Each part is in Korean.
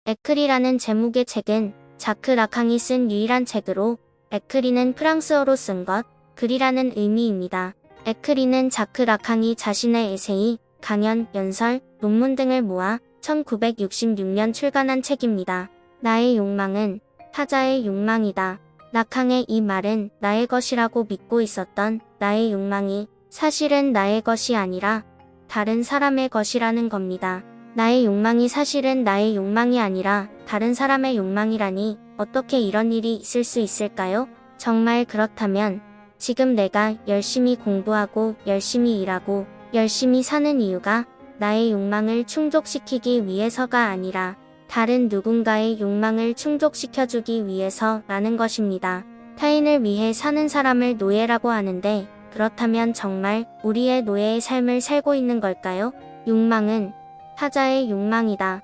에크리라는 제목의 책은 자크 라캉이 쓴 유일한 책으로 에크리는 프랑스어로 쓴 것, 글이라는 의미입니다. 에크리는 자크 라캉이 자신의 에세이, 강연, 연설, 논문 등을 모아 1966년 출간한 책입니다. 나의 욕망은 타자의 욕망이다. 라캉의 이 말은 나의 것이라고 믿고 있었던 나의 욕망이 사실은 나의 것이 아니라 다른 사람의 것이라는 겁니다. 나의 욕망이 사실은 나의 욕망이 아니라 다른 사람의 욕망이라니 어떻게 이런 일이 있을 수 있을까요? 정말 그렇다면 지금 내가 열심히 공부하고 열심히 일하고 열심히 사는 이유가 나의 욕망을 충족시키기 위해서가 아니라 다른 누군가의 욕망을 충족시켜주기 위해서라는 것입니다. 타인을 위해 사는 사람을 노예라고 하는데 그렇다면 정말 우리의 노예의 삶을 살고 있는 걸까요? 욕망은 타자의 욕망이다.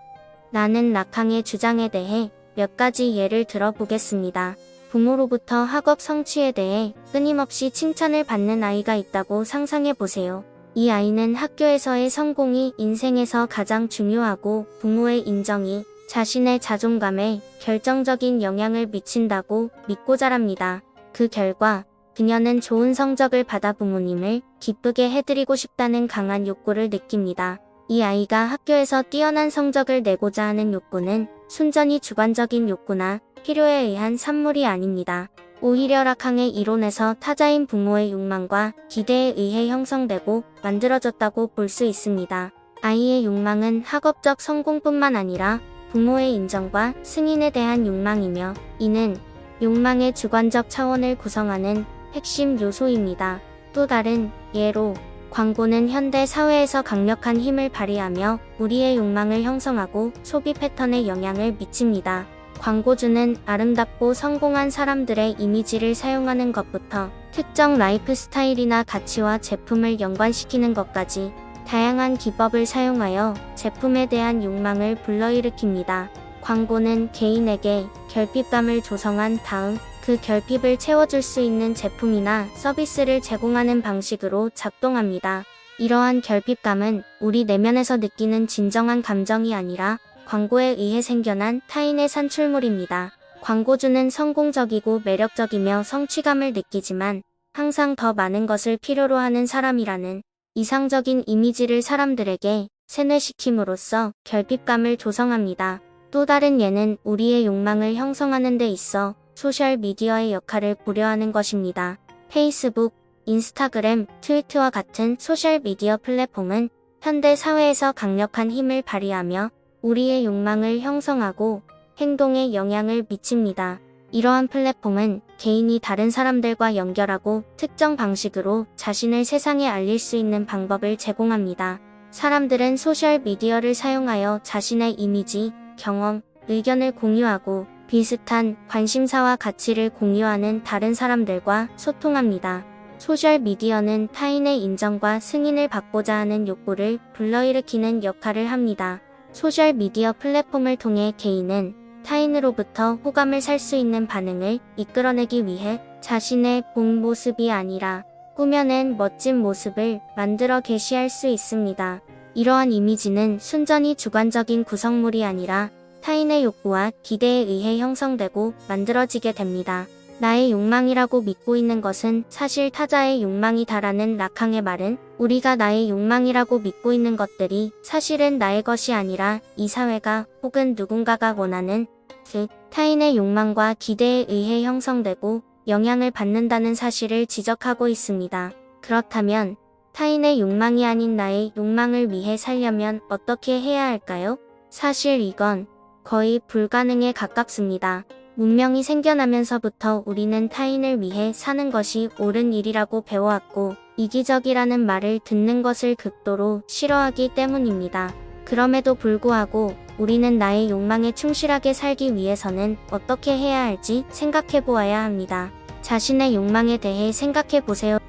라는 라캉의 주장에 대해 몇 가지 예를 들어보겠습니다. 부모로부터 학업 성취에 대해 끊임없이 칭찬을 받는 아이가 있다고 상상해보세요. 이 아이는 학교에서의 성공이 인생에서 가장 중요하고 부모의 인정이 자신의 자존감에 결정적인 영향을 미친다고 믿고 자랍니다. 그 결과 그녀는 좋은 성적을 받아 부모님을 기쁘게 해드리고 싶다는 강한 욕구를 느낍니다. 이 아이가 학교에서 뛰어난 성적을 내고자 하는 욕구는 순전히 주관적인 욕구나 필요에 의한 산물이 아닙니다. 오히려 라캉의 이론에서 타자인 부모의 욕망과 기대에 의해 형성되고 만들어졌다고 볼 수 있습니다. 아이의 욕망은 학업적 성공뿐만 아니라 부모의 인정과 승인에 대한 욕망이며 이는 욕망의 주관적 차원을 구성하는 핵심 요소입니다. 또 다른 예로 광고는 현대 사회에서 강력한 힘을 발휘하며 우리의 욕망을 형성하고 소비 패턴에 영향을 미칩니다. 광고주는 아름답고 성공한 사람들의 이미지를 사용하는 것부터 특정 라이프 스타일이나 가치와 제품을 연관시키는 것까지 다양한 기법을 사용하여 제품에 대한 욕망을 불러일으킵니다. 광고는 개인에게 결핍감을 조성한 다음 그 결핍을 채워줄 수 있는 제품이나 서비스를 제공하는 방식으로 작동합니다. 이러한 결핍감은 우리 내면에서 느끼는 진정한 감정이 아니라 광고에 의해 생겨난 타인의 산출물입니다. 광고주는 성공적이고 매력적이며 성취감을 느끼지만 항상 더 많은 것을 필요로 하는 사람이라는 이상적인 이미지를 사람들에게 세뇌시킴으로써 결핍감을 조성합니다. 또 다른 예는 우리의 욕망을 형성하는 데 있어 소셜미디어의 역할을 고려하는 것입니다. 페이스북, 인스타그램, 트위터와 같은 소셜미디어 플랫폼은 현대 사회에서 강력한 힘을 발휘하며 우리의 욕망을 형성하고 행동에 영향을 미칩니다. 이러한 플랫폼은 개인이 다른 사람들과 연결하고 특정 방식으로 자신을 세상에 알릴 수 있는 방법을 제공합니다. 사람들은 소셜미디어를 사용하여 자신의 이미지, 경험, 의견을 공유하고 비슷한 관심사와 가치를 공유하는 다른 사람들과 소통합니다. 소셜미디어는 타인의 인정과 승인을 받고자 하는 욕구를 불러일으키는 역할을 합니다. 소셜미디어 플랫폼을 통해 개인은 타인으로부터 호감을 살 수 있는 반응을 이끌어내기 위해 자신의 본 모습이 아니라 꾸며낸 멋진 모습을 만들어 게시할 수 있습니다. 이러한 이미지는 순전히 주관적인 구성물이 아니라 타인의 욕구와 기대에 의해 형성되고 만들어지게 됩니다. 나의 욕망이라고 믿고 있는 것은 사실 타자의 욕망이다라는 라캉의 말은 우리가 나의 욕망이라고 믿고 있는 것들이 사실은 나의 것이 아니라 이 사회가 혹은 누군가가 원하는 즉 타인의 욕망과 기대에 의해 형성되고 영향을 받는다는 사실을 지적하고 있습니다. 그렇다면 타인의 욕망이 아닌 나의 욕망을 위해 살려면 어떻게 해야 할까요? 사실 이건 거의 불가능에 가깝습니다. 문명이 생겨나면서부터 우리는 타인을 위해 사는 것이 옳은 일이라고 배워왔고 이기적이라는 말을 듣는 것을 극도로 싫어하기 때문입니다. 그럼에도 불구하고 우리는 나의 욕망에 충실하게 살기 위해서는 어떻게 해야 할지 생각해 보아야 합니다. 자신의 욕망에 대해 생각해 보세요.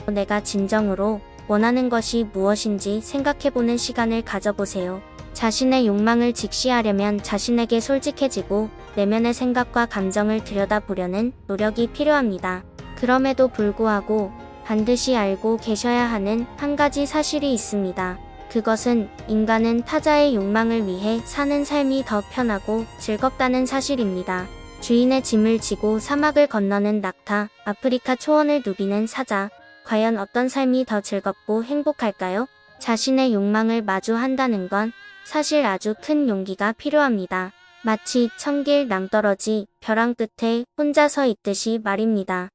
내가 진정으로 원하는 것이 무엇인지 생각해 보는 시간을 가져보세요. 자신의 욕망을 직시하려면 자신에게 솔직해지고 내면의 생각과 감정을 들여다보려는 노력이 필요합니다. 그럼에도 불구하고 반드시 알고 계셔야 하는 한 가지 사실이 있습니다. 그것은 인간은 타자의 욕망을 위해 사는 삶이 더 편하고 즐겁다는 사실입니다. 주인의 짐을 지고 사막을 건너는 낙타, 아프리카 초원을 누비는 사자. 과연 어떤 삶이 더 즐겁고 행복할까요? 자신의 욕망을 마주한다는 건 사실 아주 큰 용기가 필요합니다. 마치 천길 낭떠러지 벼랑 끝에 혼자 서 있듯이 말입니다.